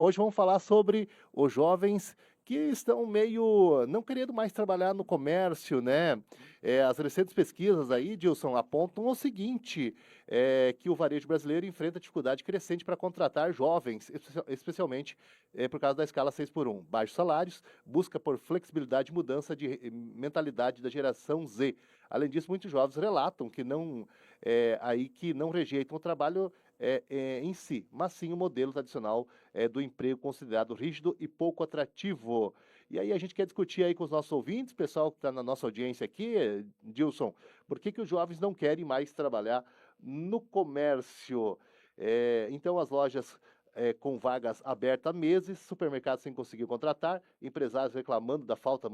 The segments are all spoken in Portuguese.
Hoje vamos falar sobre os jovens que estão meio não querendo mais trabalhar no comércio, né. As recentes pesquisas aí, Dilson, apontam o seguinte, que o varejo brasileiro enfrenta dificuldade crescente para contratar jovens, especialmente, por causa da escala 6 por 1, baixos salários, busca por flexibilidade e mudança de mentalidade da geração Z. Além disso, muitos jovens relatam que não rejeitam o trabalho, em si, mas sim o modelo tradicional do emprego considerado rígido e pouco atrativo. E aí a gente quer discutir aí com os nossos ouvintes, pessoal que está na nossa audiência aqui, Dilson, por que que os jovens não querem mais trabalhar no comércio? Então as lojas com vagas abertas há meses, supermercados sem conseguir contratar, empresários reclamando da falta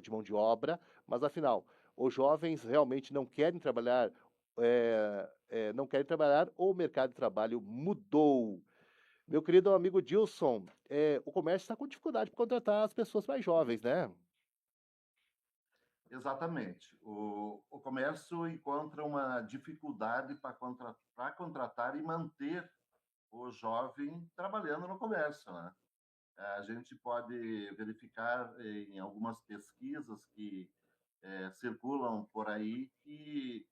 de mão de obra, mas afinal, os jovens realmente não querem trabalhar ou o mercado de trabalho mudou? Meu querido amigo Dilson, o comércio está com dificuldade para contratar as pessoas mais jovens, né? Exatamente. O comércio encontra uma dificuldade para contratar e manter o jovem trabalhando no comércio, né? A gente pode verificar em algumas pesquisas que circulam por aí que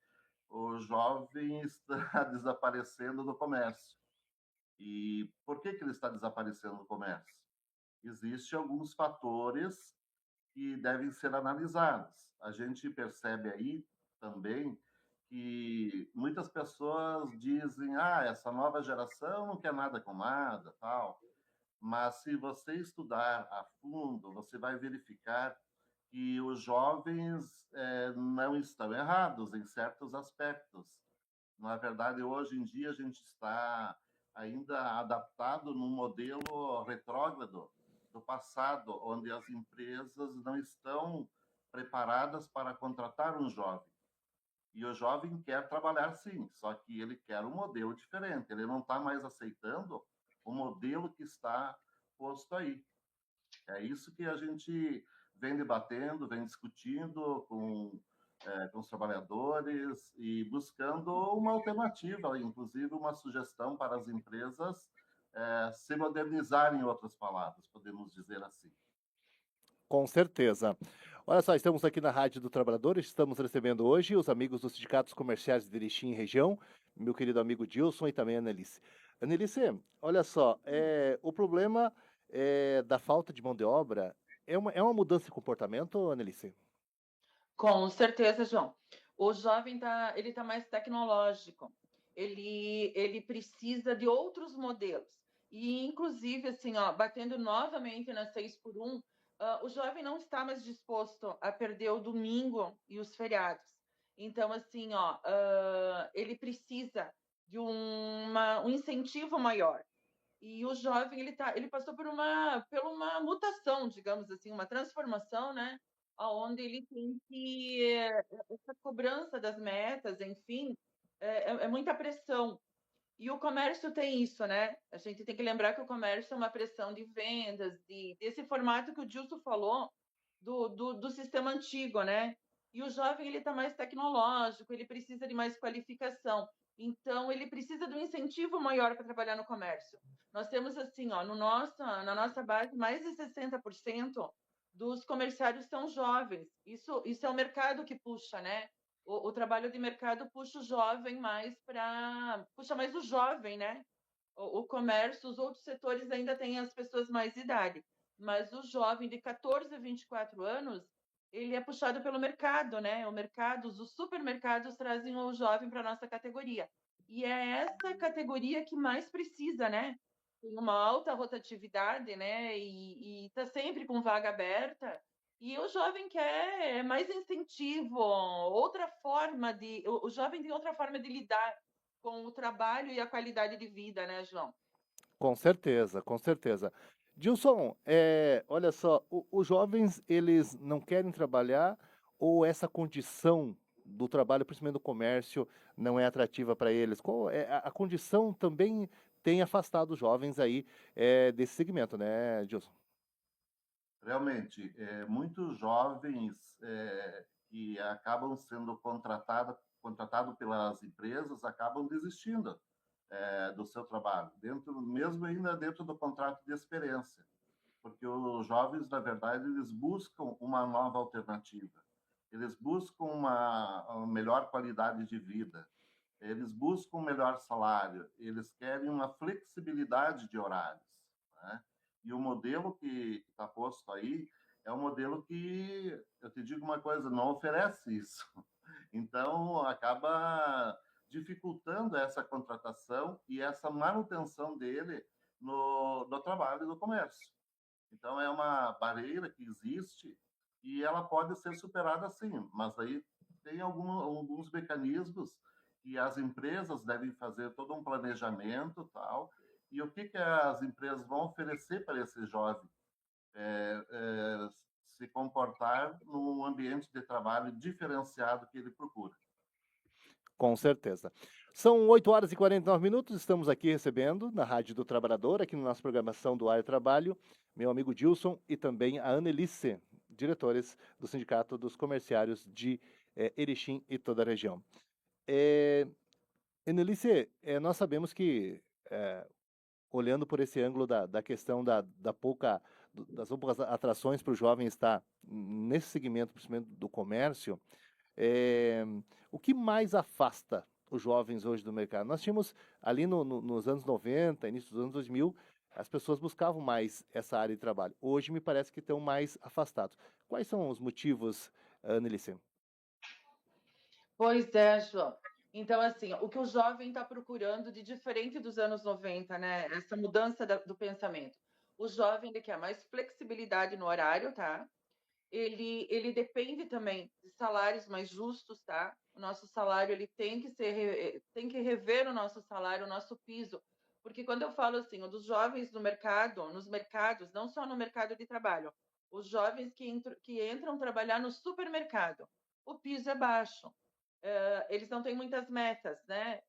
o jovem está desaparecendo do comércio. E por que ele está desaparecendo do comércio? Existem alguns fatores que devem ser analisados. A gente percebe aí também que muitas pessoas dizem: ah, essa nova geração não quer nada com nada, tal. Mas se você estudar a fundo, você vai verificar que os jovens não estão errados em certos aspectos. Na verdade, hoje em dia, a gente está ainda adaptado num modelo retrógrado do passado, onde as empresas não estão preparadas para contratar um jovem. E o jovem quer trabalhar sim, só que ele quer um modelo diferente, ele não está mais aceitando o modelo que está posto aí. É isso que a gente vem debatendo, vem discutindo com os trabalhadores e buscando uma alternativa, inclusive uma sugestão para as empresas se modernizarem, em outras palavras, podemos dizer assim. Com certeza. Olha só, estamos aqui na Rádio do Trabalhador, estamos recebendo hoje os amigos dos sindicatos comerciais de Erechim e região, meu querido amigo Dilson e também a Annelise. Annelise, olha só, o problema da falta de mão de obra é uma mudança de comportamento, Annelise? Com certeza, João. O jovem ele tá mais tecnológico. Ele precisa de outros modelos. E, inclusive, assim, ó, batendo novamente na 6 por 1, o jovem não está mais disposto a perder o domingo e os feriados. Então, assim, ó, ele precisa de um incentivo maior. E o jovem ele passou por uma mutação, digamos assim, uma transformação, né? Aonde ele tem que essa cobrança das metas, enfim, é muita pressão. E o comércio tem isso, né? A gente tem que lembrar que o comércio é uma pressão de vendas, desse formato que o Gilson falou, do sistema antigo, né? E o jovem ele está mais tecnológico, ele precisa de mais qualificação. Então, ele precisa de um incentivo maior para trabalhar no comércio. Nós temos, assim, ó, na nossa base, mais de 60% dos comerciários são jovens. Isso é o mercado que puxa, né? O trabalho de mercado puxa o jovem mais para. Puxa mais o jovem, né? O comércio, os outros setores ainda têm as pessoas mais de idade, mas o jovem de 14 a 24 anos, ele é puxado pelo mercado, né? O mercado, os supermercados trazem o jovem para nossa categoria. E é essa categoria que mais precisa, né? Tem uma alta rotatividade, né? E está sempre com vaga aberta. E o jovem quer mais incentivo, outra forma de. O jovem tem outra forma de lidar com o trabalho e a qualidade de vida, né, João? Com certeza, com certeza. Dilson, olha só, os jovens, eles não querem trabalhar ou essa condição do trabalho, principalmente do comércio, não é atrativa para eles? Qual é a condição também tem afastado os jovens aí desse segmento, né, Dilson? Realmente, muitos jovens que acabam sendo contratados pelas empresas acabam desistindo. do seu trabalho, mesmo ainda dentro do contrato de experiência, porque os jovens, na verdade, eles buscam uma nova alternativa, eles buscam uma melhor qualidade de vida, eles buscam um melhor salário, eles querem uma flexibilidade de horários, né? E o modelo que está posto aí é um modelo que, eu te digo uma coisa, não oferece isso. Então, acaba dificultando essa contratação e essa manutenção dele no trabalho e no comércio. Então, é uma barreira que existe e ela pode ser superada sim, mas aí tem alguns mecanismos que as empresas devem fazer todo um planejamento tal, e o que as empresas vão oferecer para esse jovem se comportar num ambiente de trabalho diferenciado que ele procura. Com certeza. São 8h49, estamos aqui recebendo na Rádio do Trabalhador, aqui na nossa programação do Ar e Trabalho, meu amigo Dilson e também a Annelisse, diretores do Sindicato dos Comerciários de Erechim e toda a região. Annelisse, nós sabemos que, olhando por esse ângulo da questão das poucas atrações para o jovem estar nesse segmento, principalmente do comércio, o que mais afasta os jovens hoje do mercado? Nós tínhamos ali nos anos 90, início dos anos 2000, as pessoas buscavam mais essa área de trabalho. Hoje me parece que estão mais afastados. Quais são os motivos, Annelisse? Pois é, João. Então, assim, o que o jovem está procurando de diferente dos anos 90, né? Essa mudança do pensamento. O jovem ele quer mais flexibilidade no horário, tá? Ele depende também de salários mais justos, tá? O nosso salário ele tem que rever o nosso salário, o nosso piso, porque quando eu falo assim, o dos jovens no mercado, nos mercados, não só no mercado de trabalho, os jovens que entram trabalhar no supermercado, o piso é baixo. Eles não têm muitas metas, né?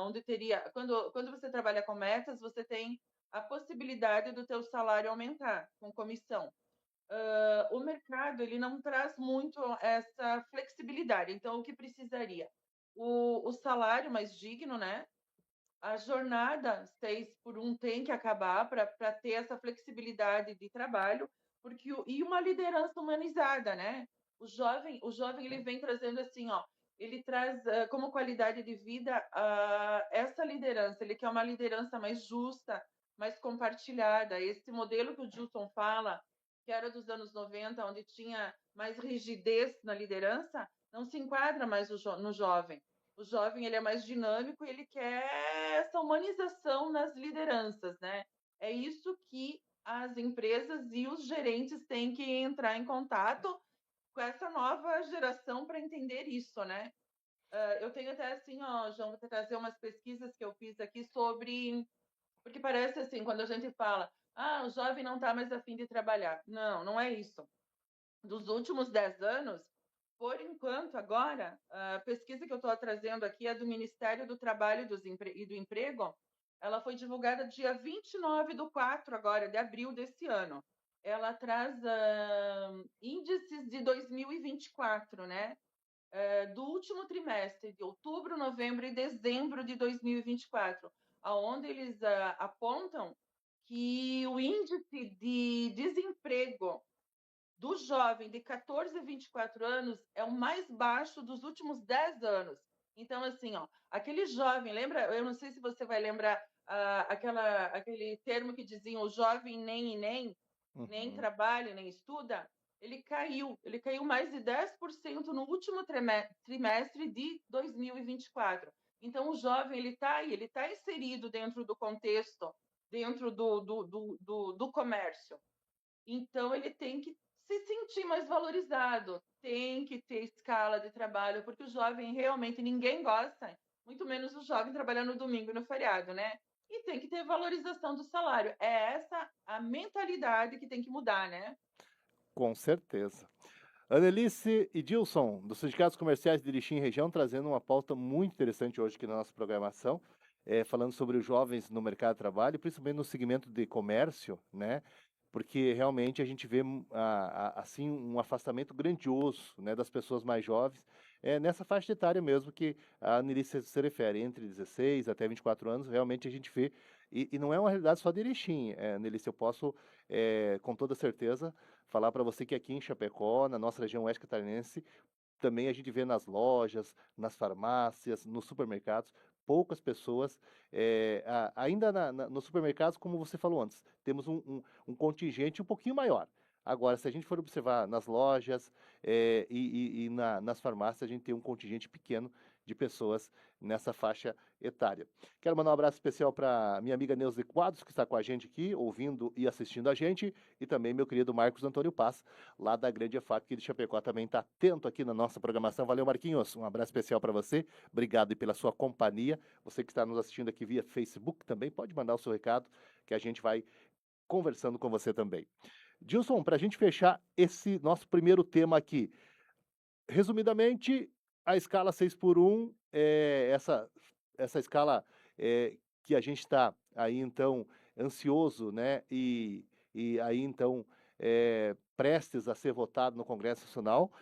Onde teria, quando você trabalha com metas, você tem a possibilidade do teu salário aumentar com comissão. O mercado ele não traz muito essa flexibilidade. Então, o que precisaria? O salário mais digno, né? A jornada 6 por 1 tem que acabar para ter essa flexibilidade de trabalho, e uma liderança humanizada, né? O jovem ele vem trazendo assim, ó, ele traz como qualidade de vida essa liderança. Ele quer uma liderança mais justa, mais compartilhada. Esse modelo que o Gilson fala, que era dos anos 90, onde tinha mais rigidez na liderança, não se enquadra mais no jovem. O jovem ele é mais dinâmico e ele quer essa humanização nas lideranças, né? É isso que as empresas e os gerentes têm que entrar em contato com essa nova geração para entender isso, né? Eu tenho até assim, ó, João, vou trazer umas pesquisas que eu fiz aqui sobre, porque parece assim, quando a gente fala, o jovem não está mais a fim de trabalhar. Não, não é isso. Dos últimos 10 anos, por enquanto, agora, a pesquisa que eu estou trazendo aqui é do Ministério do Trabalho e do Emprego. Ela foi divulgada dia 29/4 agora, de abril desse ano. Ela traz índices de 2024, né? Do último trimestre, de outubro, novembro e dezembro de 2024, aonde eles apontam que o índice de desemprego do jovem de 14 a 24 anos é o mais baixo dos últimos 10 anos. Então, assim, ó, aquele jovem, lembra? Eu não sei se você vai lembrar aquele termo que diziam o jovem nem trabalha, nem estuda. Ele caiu mais de 10% no último trimestre de 2024. Então, o jovem ele está inserido dentro do contexto, dentro do comércio. Então, ele tem que se sentir mais valorizado, tem que ter escala de trabalho, porque o jovem realmente ninguém gosta, muito menos o jovem trabalhando no domingo e no feriado, né? E tem que ter valorização do salário. É essa a mentalidade que tem que mudar, né? Com certeza. Annelisse e Dilson, dos Sindicatos Comerciais de Erechim e Região, trazendo uma pauta muito interessante hoje aqui na nossa programação, falando sobre os jovens no mercado de trabalho, principalmente no segmento de comércio, né? Porque realmente a gente vê assim um afastamento grandioso, né, das pessoas mais jovens, é nessa faixa etária mesmo que a Annelise se refere, entre 16 até 24 anos, realmente a gente vê, e não é uma realidade só de Erechim, Annelise, eu posso, com toda certeza, falar para você que aqui em Chapecó, na nossa região oeste catarinense, também a gente vê nas lojas, nas farmácias, nos supermercados, poucas pessoas, ainda nos supermercados, como você falou antes, temos um contingente um pouquinho maior. Agora, se a gente for observar nas lojas nas farmácias, a gente tem um contingente pequeno de pessoas nessa faixa etária. Quero mandar um abraço especial para minha amiga Neuza Quadros, que está com a gente aqui, ouvindo e assistindo a gente, e também meu querido Marcos Antônio Paz, lá da Grande EFAP, que de Chapecó também está atento aqui na nossa programação. Valeu, Marquinhos. Um abraço especial para você. Obrigado pela sua companhia. Você que está nos assistindo aqui via Facebook também pode mandar o seu recado, que a gente vai conversando com você também. Gilson, para a gente fechar esse nosso primeiro tema aqui, resumidamente, a escala 6x1 essa escala que a gente está aí então ansioso, né? E aí então prestes a ser votado no Congresso Nacional,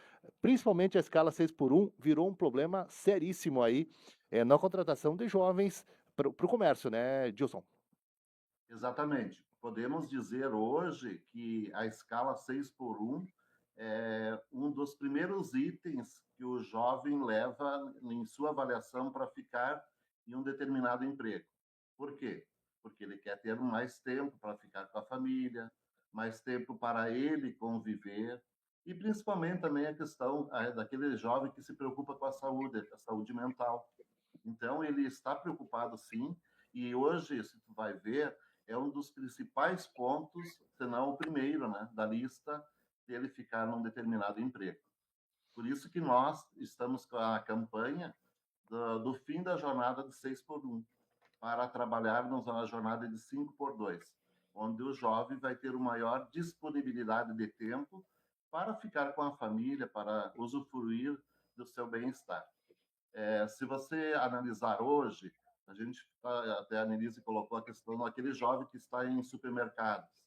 principalmente a escala 6x1 virou um problema seríssimo aí na contratação de jovens para o comércio, né, Gilson? Exatamente. Podemos dizer hoje que a escala 6x1 é um dos primeiros itens que o jovem leva em sua avaliação para ficar em um determinado emprego. Por quê? Porque ele quer ter mais tempo para ficar com a família, mais tempo para ele conviver, e principalmente também a questão daquele jovem que se preocupa com a saúde mental. Então, ele está preocupado sim, e hoje, se tu vai ver, é um dos principais pontos, se não o primeiro, né, da lista dele ficar num determinado emprego. Por isso que nós estamos com a campanha do fim da jornada de 6x1, para trabalharmos na jornada de 5x2, onde o jovem vai ter uma maior disponibilidade de tempo para ficar com a família, para usufruir do seu bem-estar. Se você analisar hoje, a gente até a Annelise colocou a questão daquele jovem que está em supermercados.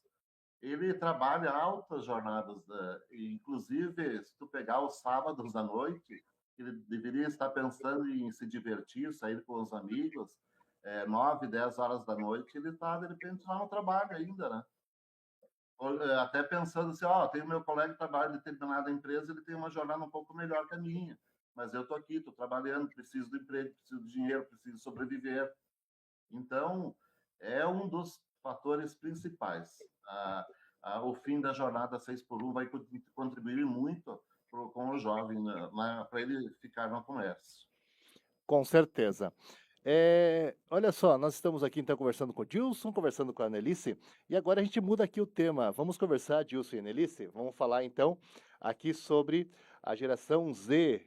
Ele trabalha altas jornadas, inclusive se tu pegar os sábados à noite, ele deveria estar pensando em se divertir, sair com os amigos, 9, 10 horas da noite, ele está de repente lá no trabalho ainda, né? Até pensando assim, tem o meu colega que trabalha em determinada empresa, ele tem uma jornada um pouco melhor que a minha, mas eu estou aqui, estou trabalhando, preciso do emprego, preciso do dinheiro, preciso sobreviver. Então, é um dos fatores principais. O fim da jornada 6x1 vai contribuir muito com o jovem, né, para ele ficar no comércio. Com certeza. Olha só, nós estamos aqui então conversando com o Gilson, conversando com a Annelise, e agora a gente muda aqui o tema. Vamos conversar, Gilson e Annelise, vamos falar então aqui sobre a geração Z.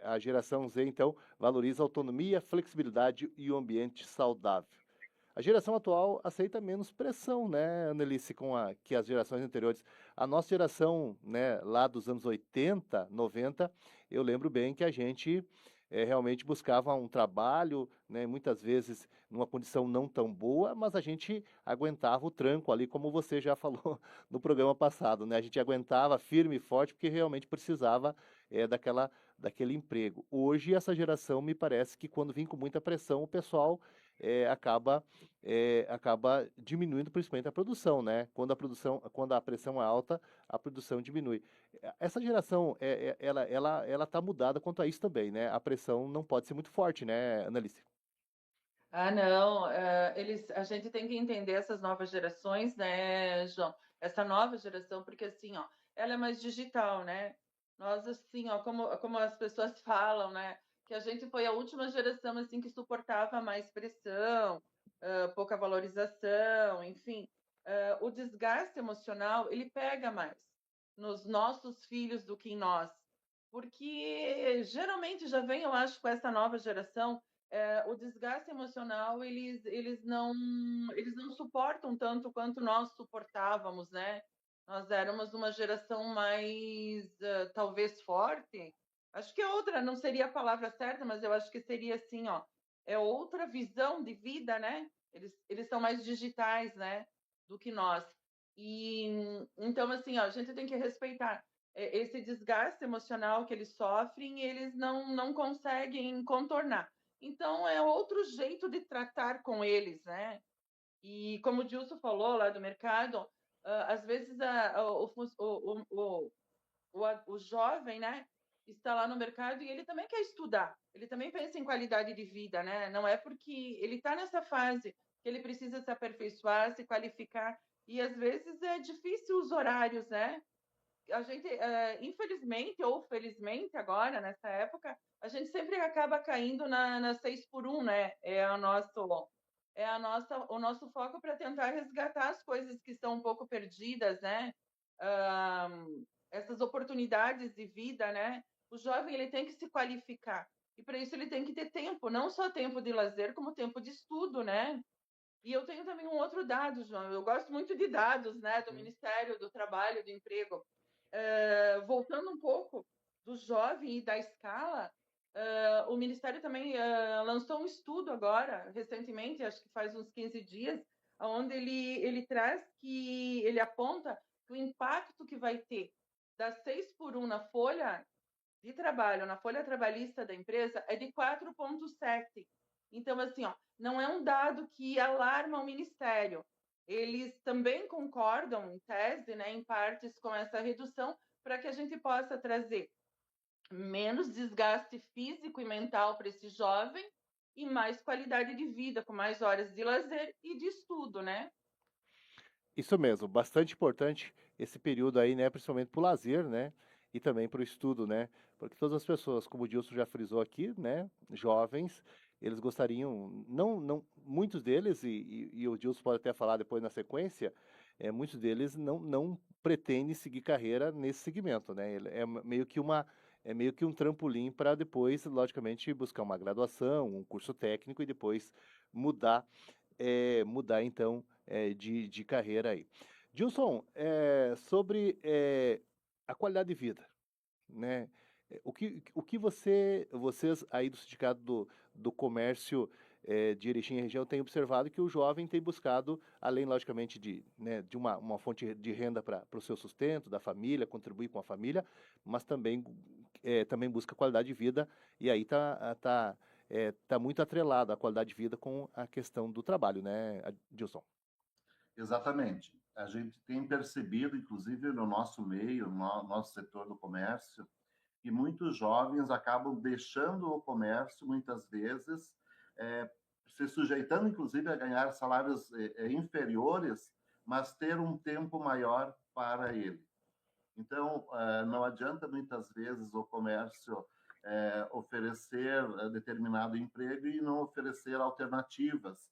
A geração Z, então, valoriza autonomia, flexibilidade e o ambiente saudável. A geração atual aceita menos pressão, né, Annelise, que as gerações anteriores. A nossa geração, né, lá dos anos 80, 90, eu lembro bem que a gente realmente buscava um trabalho, né, muitas vezes numa condição não tão boa, mas a gente aguentava o tranco ali, como você já falou no programa passado, né? A gente aguentava firme e forte porque realmente precisava daquele emprego. Hoje, essa geração, me parece que quando vem com muita pressão, o pessoal acaba diminuindo principalmente a produção, né? Quando a pressão é alta, a produção diminui. Essa geração, ela está mudada quanto a isso também, né? A pressão não pode ser muito forte, né, Annalise? Ah, não, a gente tem que entender essas novas gerações, né, João? Essa nova geração, porque assim, ó, ela é mais digital, né? Nós, assim, ó, como as pessoas falam, né, que a gente foi a última geração, assim, que suportava mais pressão, pouca valorização, enfim. O desgaste emocional, ele pega mais nos nossos filhos do que em nós, porque geralmente já vem, eu acho, com essa nova geração o desgaste emocional eles não suportam tanto quanto nós suportávamos, né? Nós éramos uma geração mais talvez forte. Acho que é outra, não seria a palavra certa, mas eu acho que seria assim, ó, é outra visão de vida, né? Eles são mais digitais, né, do que nós. E então assim, ó, a gente tem que respeitar. esse desgaste emocional que eles sofrem, eles não conseguem contornar. Então, é outro jeito de tratar com eles, né? E como o Dilson falou lá do mercado, às vezes o jovem, né, está lá no mercado e ele também quer estudar, ele também pensa em qualidade de vida, né? Não é porque ele está nessa fase que ele precisa se aperfeiçoar, se qualificar, e às vezes é difícil os horários, né? A gente, infelizmente ou felizmente agora, nessa época, a gente sempre acaba caindo na 6 por 1, né? O nosso foco para tentar resgatar as coisas que estão um pouco perdidas, né? Ah, essas oportunidades de vida, né? O jovem ele tem que se qualificar e para isso ele tem que ter tempo, não só tempo de lazer, como tempo de estudo, né? E eu tenho também um outro dado, João. Eu gosto muito de dados, né? Do Ministério do Trabalho, do Emprego. Voltando um pouco do jovem e da escala, o Ministério também lançou um estudo agora, recentemente, acho que faz uns 15 dias, onde ele traz que ele aponta que o impacto que vai ter das 6 por 1 na folha de trabalho, na folha trabalhista da empresa, é de 4,7. Então, assim, ó, não é um dado que alarma o Ministério. Eles também concordam, em tese, né, em partes, com essa redução, para que a gente possa trazer menos desgaste físico e mental para esse jovem e mais qualidade de vida, com mais horas de lazer e de estudo, né? Isso mesmo, bastante importante esse período aí, né, principalmente para o lazer, né, e também para o estudo, né, porque todas as pessoas, como o Dilson já frisou aqui, né, jovens, eles gostariam, muitos deles, e o Dilson pode até falar depois na sequência, muitos deles não pretendem seguir carreira nesse segmento, né, é meio que um trampolim para depois, logicamente, buscar uma graduação, um curso técnico e depois mudar mudar então de carreira aí. Gilson, sobre a qualidade de vida, né? O que vocês aí do Sindicato do Comércio de Erechim e região têm observado que o jovem tem buscado, além, logicamente, né, de uma fonte de renda para o seu sustento, da família, contribuir com a família, mas também busca qualidade de vida, e aí tá muito atrelado a qualidade de vida com a questão do trabalho, né, Gilson? Exatamente. A gente tem percebido, inclusive no nosso meio, no nosso setor do comércio, que muitos jovens acabam deixando o comércio, muitas vezes, se sujeitando, inclusive, a ganhar salários inferiores, mas ter um tempo maior para ele. Então, não adianta muitas vezes o comércio oferecer determinado emprego e não oferecer alternativas,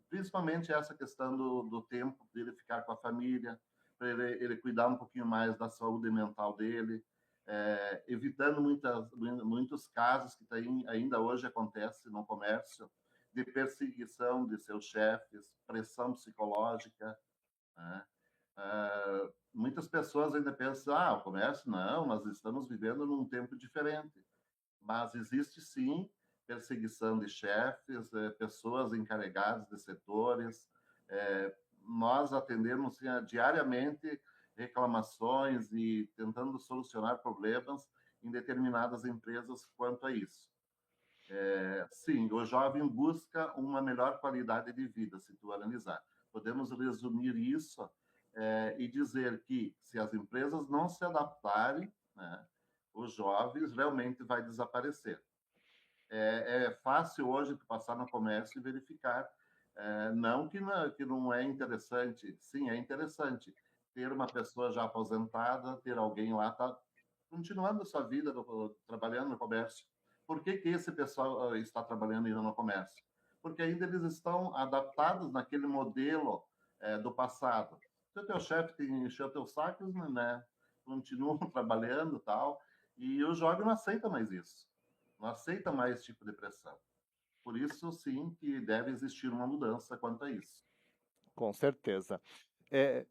principalmente essa questão do tempo dele ficar com a família, para ele cuidar um pouquinho mais da saúde mental dele, evitando muitos casos que ainda hoje acontecem no comércio de perseguição de seus chefes, pressão psicológica, né? Muitas pessoas ainda pensam, o comércio, não, nós estamos vivendo num tempo diferente. Mas existe sim perseguição de chefes, pessoas encarregadas de setores. Nós atendemos diariamente reclamações e tentando solucionar problemas em determinadas empresas quanto a isso. Sim, o jovem busca uma melhor qualidade de vida, se tu analisar. Podemos resumir isso e dizer que se as empresas não se adaptarem, né, os jovens realmente vai desaparecer. É fácil hoje passar no comércio e verificar. Não que não é interessante. Sim, é interessante ter uma pessoa já aposentada, ter alguém lá continuando a sua vida trabalhando no comércio. Por que esse pessoal está trabalhando ainda no comércio? Porque ainda eles estão adaptados naquele modelo do passado. Se o teu chefe encheu teus sacos, né, continuam trabalhando e tal, e o jovem não aceita mais isso. Não aceita mais esse tipo de pressão. Por isso, sim, que deve existir uma mudança quanto a isso. Com certeza. É,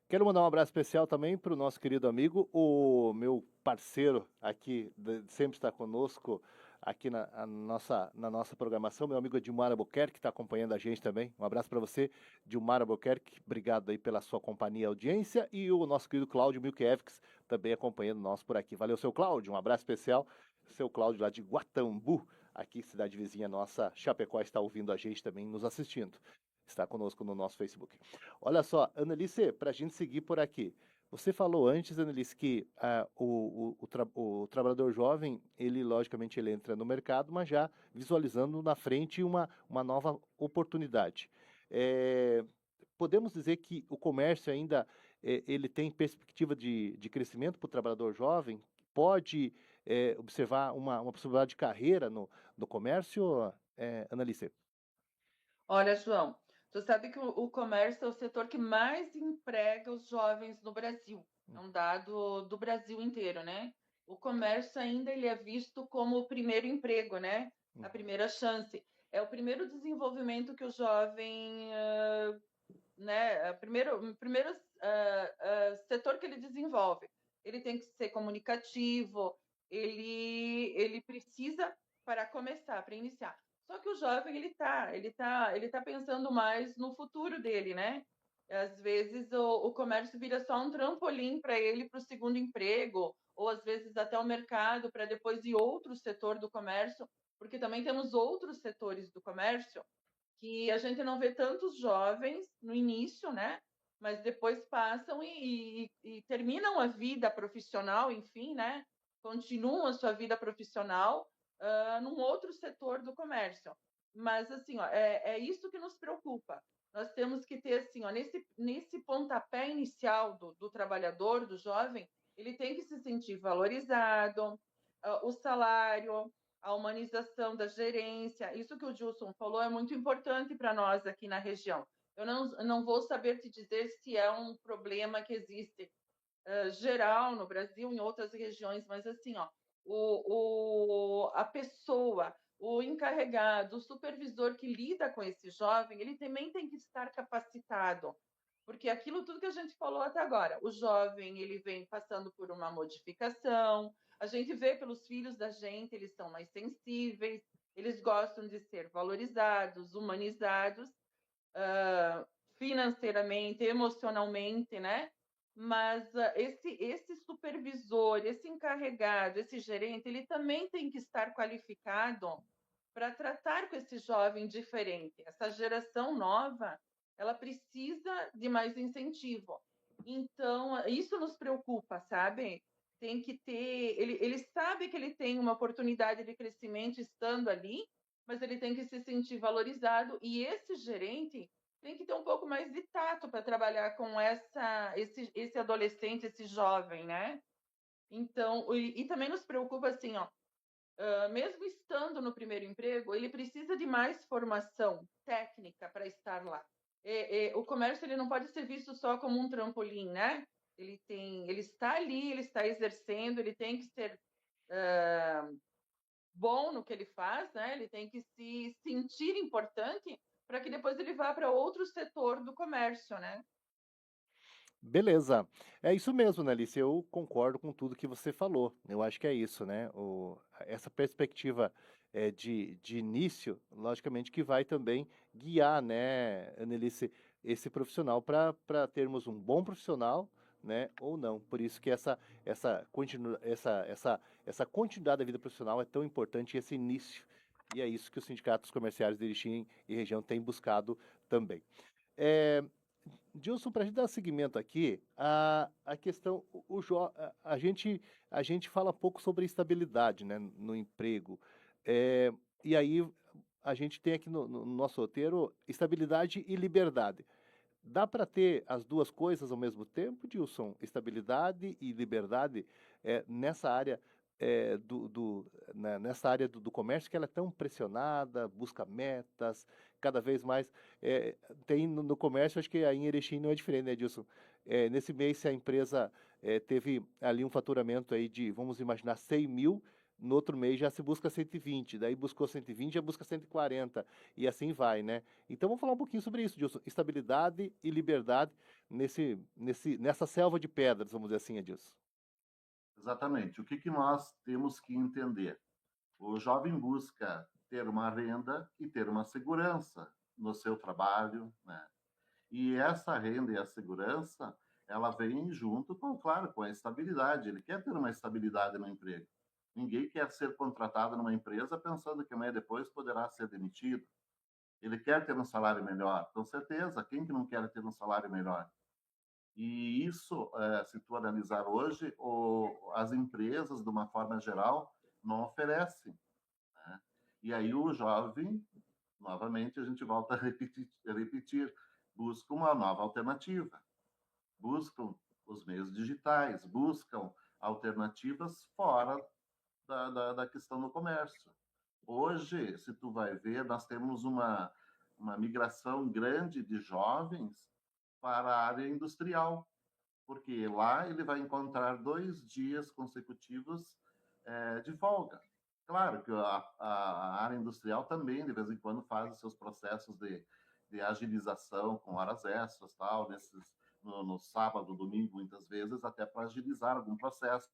quero mandar um abraço especial também para o nosso querido amigo, o meu parceiro aqui, sempre está conosco aqui na nossa programação, meu amigo Edmar Albuquerque, que está acompanhando a gente também. Um abraço para você, Edmar Albuquerque. Obrigado aí pela sua companhia e audiência. E o nosso querido Cláudio Milkevix também acompanhando nós por aqui. Valeu, seu Cláudio. Um abraço especial. Seu Cláudio lá de Guatambu, aqui, cidade vizinha nossa, Chapecó, está ouvindo a gente também, nos assistindo. Está conosco no nosso Facebook. Olha só, Annelise, para a gente seguir por aqui. Você falou antes, Annelise, que o trabalhador jovem, ele logicamente ele entra no mercado, mas já visualizando na frente uma nova oportunidade. Podemos dizer que o comércio ainda ele tem perspectiva de crescimento para o trabalhador jovem? Pode observar uma possibilidade de carreira no comércio, Annelise? Olha, João, tu sabe que o comércio é o setor que mais emprega os jovens no Brasil. É um dado do Brasil inteiro, né? O comércio ainda ele é visto como o primeiro emprego, né? A primeira chance. É o primeiro desenvolvimento que o jovem, né? Primeiro setor que ele desenvolve. Ele tem que ser comunicativo, ele precisa para começar, para iniciar. Só que o jovem ele tá pensando mais no futuro dele, né? Às vezes o comércio vira só um trampolim para ele para o segundo emprego, ou às vezes até o mercado para depois ir outro setor do comércio, porque também temos outros setores do comércio que a gente não vê tantos jovens no início, né? Mas depois passam e terminam a vida profissional, enfim, né? Continuam a sua vida profissional num outro setor do comércio. Mas, assim, ó, é isso que nos preocupa. Nós temos que ter, assim, ó, nesse pontapé inicial do trabalhador, do jovem, ele tem que se sentir valorizado, o salário, a humanização da gerência. Isso que o Gilson falou é muito importante para nós aqui na região. Eu não vou saber te dizer se é um problema que existe geral no Brasil, em outras regiões, mas assim, ó, a pessoa, o encarregado, o supervisor que lida com esse jovem, ele também tem que estar capacitado, porque aquilo tudo que a gente falou até agora, o jovem ele vem passando por uma modificação, a gente vê pelos filhos da gente, eles são mais sensíveis, eles gostam de ser valorizados, humanizados, financeiramente, emocionalmente, né? Mas esse supervisor, esse encarregado, esse gerente, ele também tem que estar qualificado para tratar com esse jovem diferente. Essa geração nova, ela precisa de mais incentivo. Então, isso nos preocupa, sabe? Tem que ter. Ele sabe que ele tem uma oportunidade de crescimento estando ali, mas ele tem que se sentir valorizado. E esse gerente tem que ter um pouco mais de tato para trabalhar com esse adolescente, esse jovem, né? Então, e também nos preocupa assim, ó, mesmo estando no primeiro emprego, ele precisa de mais formação técnica para estar lá. O comércio ele não pode ser visto só como um trampolim, né? Ele está ali, ele está exercendo, ele tem que ser bom no que ele faz, né? Ele tem que se sentir importante para que depois ele vá para outro setor do comércio, né? Beleza. É isso mesmo, né, Alice? Eu concordo com tudo que você falou. Eu acho que é isso, né? Essa perspectiva de início, logicamente, que vai também guiar, né, Annelise, esse profissional para termos um bom profissional, né, ou não. Por isso que essa continuidade da vida profissional é tão importante, esse início. E é isso que os sindicatos comerciais de Erechim e região têm buscado também. É, Gilson, para a gente dar seguimento aqui, a questão, a gente fala pouco sobre estabilidade, né, no emprego. É, e aí a gente tem aqui no nosso roteiro estabilidade e liberdade. Dá para ter as duas coisas ao mesmo tempo, Gilson? Estabilidade e liberdade nessa área nessa área do comércio que ela é tão pressionada, busca metas, cada vez mais tem no comércio, acho que aí em Erechim não é diferente, né, Gilson? Nesse mês, se a empresa teve ali um faturamento aí de, vamos imaginar, 100 mil, no outro mês já se busca 120, daí buscou 120, já busca 140, e assim vai, né? Então vamos falar um pouquinho sobre isso, Gilson. Estabilidade e liberdade nessa selva de pedras, vamos dizer assim, Edilson. Exatamente. O que nós temos que entender? O jovem busca ter uma renda e ter uma segurança no seu trabalho, né? E essa renda e a segurança, ela vem junto com, claro, com a estabilidade. Ele quer ter uma estabilidade no emprego. Ninguém quer ser contratado numa empresa pensando que amanhã depois poderá ser demitido. Ele quer ter um salário melhor, com certeza. Quem que não quer ter um salário melhor? E isso, se tu analisar hoje, as empresas, de uma forma geral, não oferecem, né? E aí o jovem, novamente, a gente volta a repetir, busca uma nova alternativa, buscam os meios digitais, buscam alternativas fora da questão do comércio. Hoje, se tu vai ver, nós temos uma migração grande de jovens para a área industrial, porque lá ele vai encontrar 2 dias consecutivos de folga. Claro que a área industrial também, de vez em quando, faz os seus processos de agilização com horas extras, tal, no sábado, domingo, muitas vezes, até para agilizar algum processo.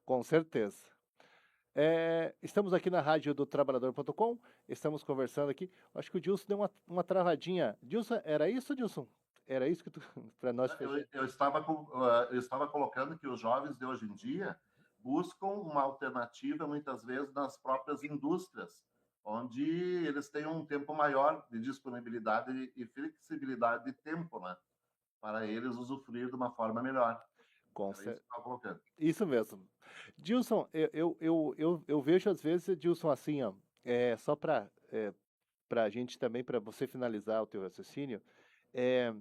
Com certeza. Estamos aqui na rádio do trabalhador.com, estamos conversando aqui. Acho que o Dilson deu uma travadinha. Dilson, era isso, Dilson? Era isso que tu, para nós fechar? Eu estava colocando que os jovens de hoje em dia buscam uma alternativa, muitas vezes, nas próprias indústrias, onde eles têm um tempo maior de disponibilidade e flexibilidade de tempo, né? Para eles usufruir de uma forma melhor. Com Era isso que eu estava colocando. Isso mesmo. Dilson, eu vejo às vezes, Dilson, assim, ó, só para a gente também, para você finalizar o teu raciocínio, é,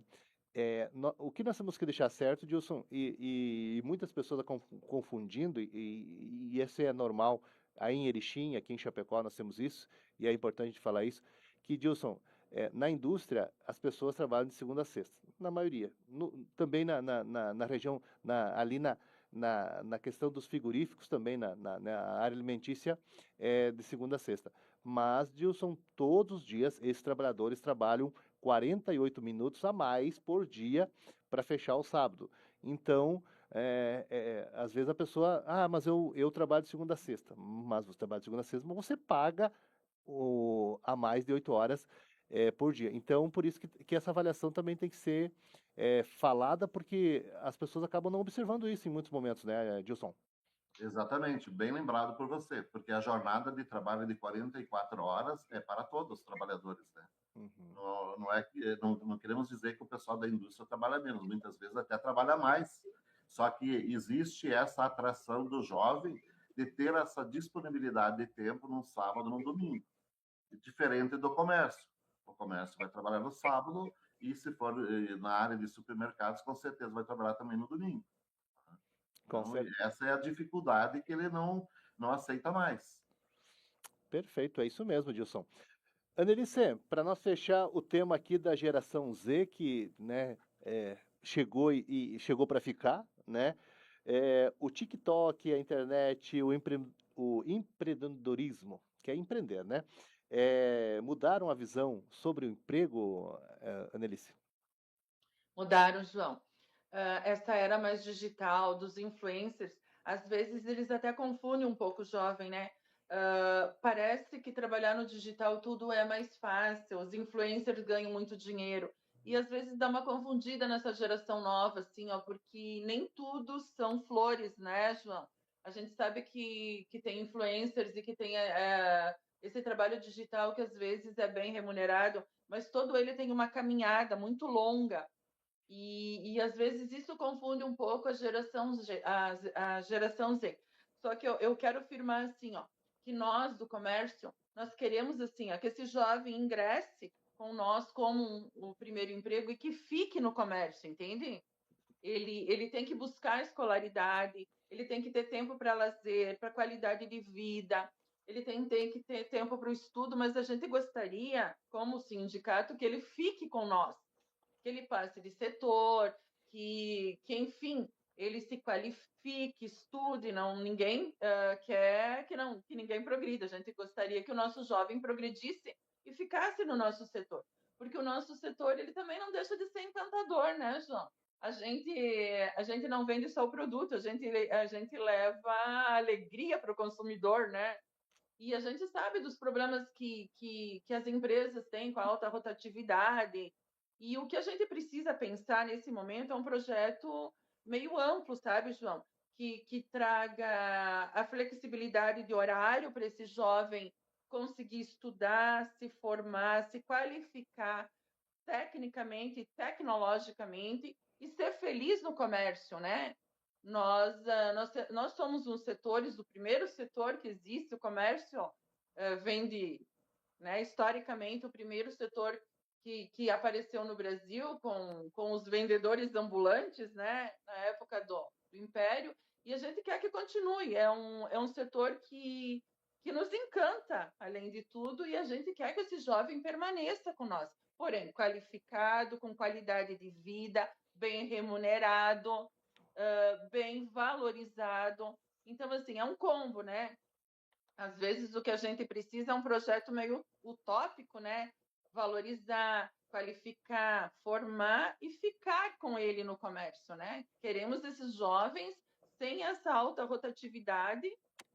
o que nós temos que deixar certo, Dilson, e muitas pessoas confundindo, e isso é normal, aí em Erechim, aqui em Chapecó, nós temos isso, e é importante falar isso, que, Dilson, na indústria, as pessoas trabalham de segunda a sexta, na maioria. Também na região, ali na questão dos frigoríficos, também na área alimentícia, de segunda a sexta. Mas, Dilson, todos os dias, esses trabalhadores trabalham 48 minutos a mais por dia para fechar o sábado. Então, às vezes a pessoa, mas eu trabalho de segunda a sexta. Mas você trabalha de segunda a sexta, mas você paga a mais de 8 horas por dia. Então, por isso que essa avaliação também tem que ser falada, porque as pessoas acabam não observando isso em muitos momentos, né, Gilson? Exatamente, bem lembrado por você, porque a jornada de trabalho de 44 horas é para todos os trabalhadores, né? Uhum. Não queremos dizer que o pessoal da indústria trabalha menos, muitas vezes até trabalha mais. Só que existe essa atração do jovem de ter essa disponibilidade de tempo num sábado, num domingo, diferente do comércio. O comércio vai trabalhar no sábado e, se for na área de supermercados, com certeza vai trabalhar também no domingo. Então, essa é a dificuldade que ele não aceita mais. Perfeito, é isso mesmo, Dilson. Annelise, para nós fechar o tema aqui da geração Z, que né, chegou e chegou para ficar, né? O TikTok, a internet, o empreendedorismo, que é empreender, né? Mudaram a visão sobre o emprego, Annelise? Mudaram, João. Essa era mais digital, dos influencers, às vezes eles até confundem um pouco o jovem, né? Parece que trabalhar no digital tudo é mais fácil, os influencers ganham muito dinheiro. E às vezes dá uma confundida nessa geração nova, assim, ó, porque nem tudo são flores, né, João? A gente sabe que tem influencers e que tem esse trabalho digital que às vezes é bem remunerado, mas todo ele tem uma caminhada muito longa. E às vezes isso confunde um pouco a geração Z. A geração Z. Só que eu quero afirmar assim, ó, que nós do comércio, nós queremos assim, ó, que esse jovem ingresse com nós como o primeiro emprego e que fique no comércio, entende? Ele tem que buscar escolaridade, ele tem que ter tempo para lazer, para qualidade de vida, ele tem que ter tempo para o estudo, mas a gente gostaria, como sindicato, que ele fique com nós, que ele passe de setor, que enfim, ele se qualifique, estude, não ninguém quer que ninguém progrida. A gente gostaria que o nosso jovem progredisse e ficasse no nosso setor, porque o nosso setor ele também não deixa de ser encantador, né, João? a gente não vende só o produto, a gente leva alegria para o consumidor, né? E a gente sabe dos problemas que as empresas têm com a alta rotatividade. E o que a gente precisa pensar nesse momento é um projeto meio amplo, sabe, João? Que traga a flexibilidade de horário para esse jovem conseguir estudar, se formar, se qualificar tecnicamente e tecnologicamente e ser feliz no comércio, né? Nós somos um setores, o primeiro setor que existe, o comércio vem de, né, historicamente, o primeiro setor que apareceu no Brasil com os vendedores ambulantes, né, na época do Império, e a gente quer que continue. É um setor que nos encanta, além de tudo, e a gente quer que esse jovem permaneça com nós, porém, qualificado, com qualidade de vida, bem remunerado, bem valorizado. Então, assim, é um combo, né? Às vezes o que a gente precisa é um projeto meio utópico, né? Valorizar, qualificar, formar e ficar com ele no comércio, né? Queremos esses jovens sem essa alta rotatividade,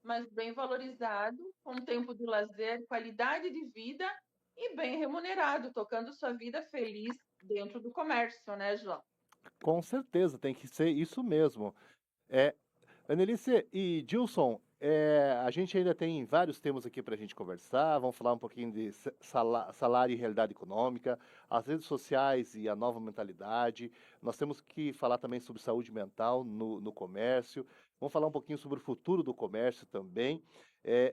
mas bem valorizado, com tempo de lazer, qualidade de vida e bem remunerado, tocando sua vida feliz dentro do comércio, né, João? Com certeza, tem que ser isso mesmo. É, Annelise e Gilson, a gente ainda tem vários temas aqui para a gente conversar. Vamos falar um pouquinho de salário e realidade econômica, as redes sociais e a nova mentalidade. Nós temos que falar também sobre saúde mental no comércio. Vamos falar um pouquinho sobre o futuro do comércio também.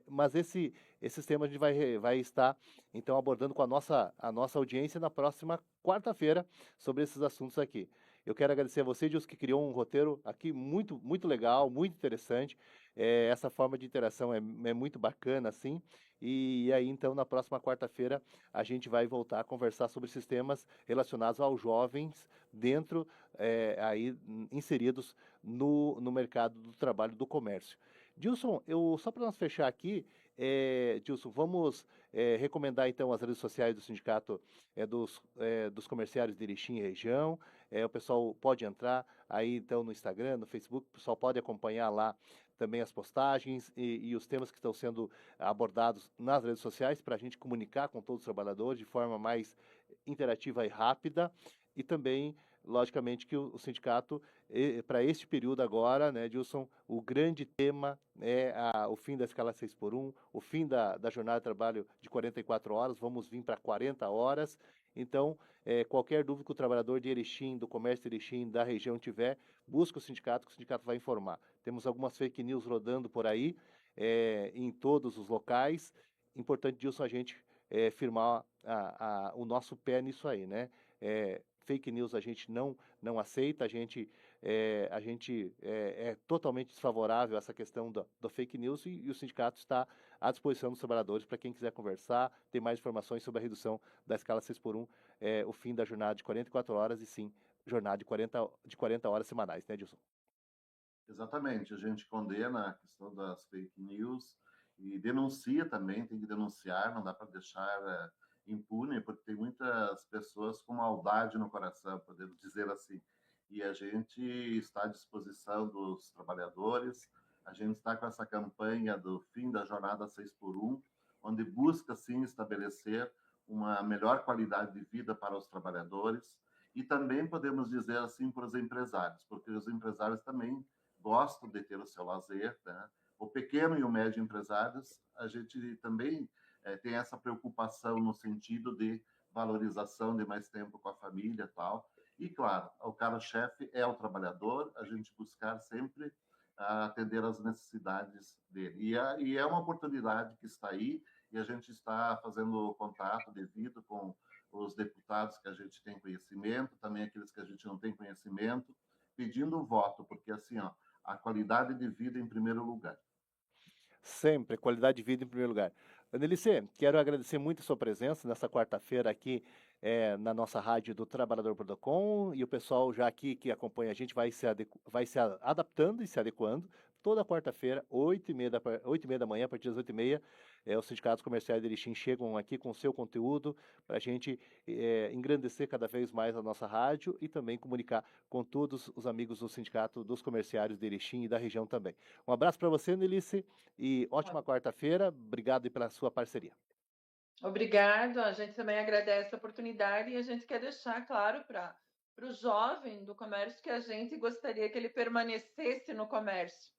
Mas esses temas a gente vai estar, então, abordando com a nossa audiência na próxima quarta-feira sobre esses assuntos aqui. Eu quero agradecer a você, Gilson, que criou um roteiro aqui muito, muito legal, muito interessante. Essa forma de interação é muito bacana, assim. E aí, então, na próxima quarta-feira, a gente vai voltar a conversar sobre sistemas relacionados aos jovens dentro, aí, inseridos no mercado do trabalho do comércio. Gilson, só para nós fechar aqui, Gilson, vamos recomendar, então, as redes sociais do Sindicato dos Comerciários de Erechim e região. O pessoal pode entrar aí então no Instagram, no Facebook, o pessoal pode acompanhar lá também as postagens e os temas que estão sendo abordados nas redes sociais para a gente comunicar com todos os trabalhadores de forma mais interativa e rápida. E também, logicamente, que o sindicato, para este período agora, né, Dilson, o grande tema é o fim da escala 6x1, o fim da jornada de trabalho de 44 horas, vamos vir para 40 horas. Então, qualquer dúvida que o trabalhador de Erechim, do comércio de Erechim, da região tiver, busca o sindicato, que o sindicato vai informar. Temos algumas fake news rodando por aí, em todos os locais. Importante, Dilson, a gente firmar o nosso pé nisso aí, né? Fake news a gente não aceita, a gente é totalmente desfavorável a essa questão do fake news e o sindicato está à disposição dos trabalhadores para quem quiser conversar, ter mais informações sobre a redução da escala 6x1, o fim da jornada de 44 horas e sim, jornada de 40 horas semanais, né, Dilson? Exatamente, a gente condena a questão das fake news e denuncia também, tem que denunciar, não dá para deixar impune, porque tem muitas pessoas com maldade no coração, podemos dizer assim. E a gente está à disposição dos trabalhadores, a gente está com essa campanha do fim da jornada 6x1, onde busca, sim, estabelecer uma melhor qualidade de vida para os trabalhadores e também podemos dizer assim para os empresários, porque os empresários também gostam de ter o seu lazer, né? O pequeno e o médio empresários, a gente também tem essa preocupação no sentido de valorização de mais tempo com a família e tal. E, claro, o carro-chefe é o trabalhador, a gente buscar sempre atender às necessidades dele. E é uma oportunidade que está aí, e a gente está fazendo contato devido com os deputados que a gente tem conhecimento, também aqueles que a gente não tem conhecimento, pedindo voto, porque assim, ó, a qualidade de vida em primeiro lugar. Sempre, qualidade de vida em primeiro lugar. Annelise, quero agradecer muito a sua presença nessa quarta-feira aqui na nossa rádio do Trabalhador.com e o pessoal já aqui que acompanha a gente vai se adaptando e se adequando. toda quarta-feira, 8h30 da manhã, a partir das 8h30, os sindicatos comerciais de Erechim chegam aqui com o seu conteúdo para a gente engrandecer cada vez mais a nossa rádio e também comunicar com todos os amigos do Sindicato dos Comerciários de Erechim e da região também. Um abraço para você, Nelice, e ótima quarta-feira. Obrigado aí pela sua parceria. Obrigado, a gente também agradece a oportunidade e a gente quer deixar claro para o jovem do comércio que a gente gostaria que ele permanecesse no comércio,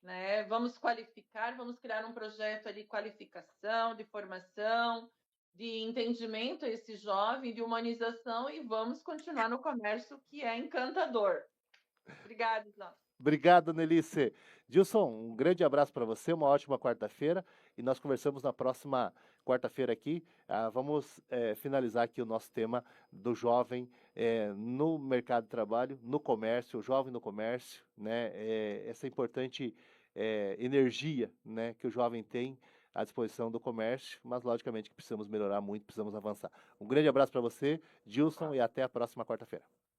né? Vamos qualificar, vamos criar um projeto de qualificação, de formação, de entendimento a esse jovem, de humanização e vamos continuar no comércio que é encantador. Obrigada, João. Obrigado, Nelice. Gilson, um grande abraço para você, uma ótima quarta-feira e nós conversamos na próxima quarta-feira aqui. Vamos finalizar aqui o nosso tema do jovem no mercado de trabalho, no comércio, o jovem no comércio, né? Essa importante energia, né, que o jovem tem à disposição do comércio, mas logicamente que precisamos melhorar muito, precisamos avançar. Um grande abraço para você, Gilson, e até a próxima quarta-feira.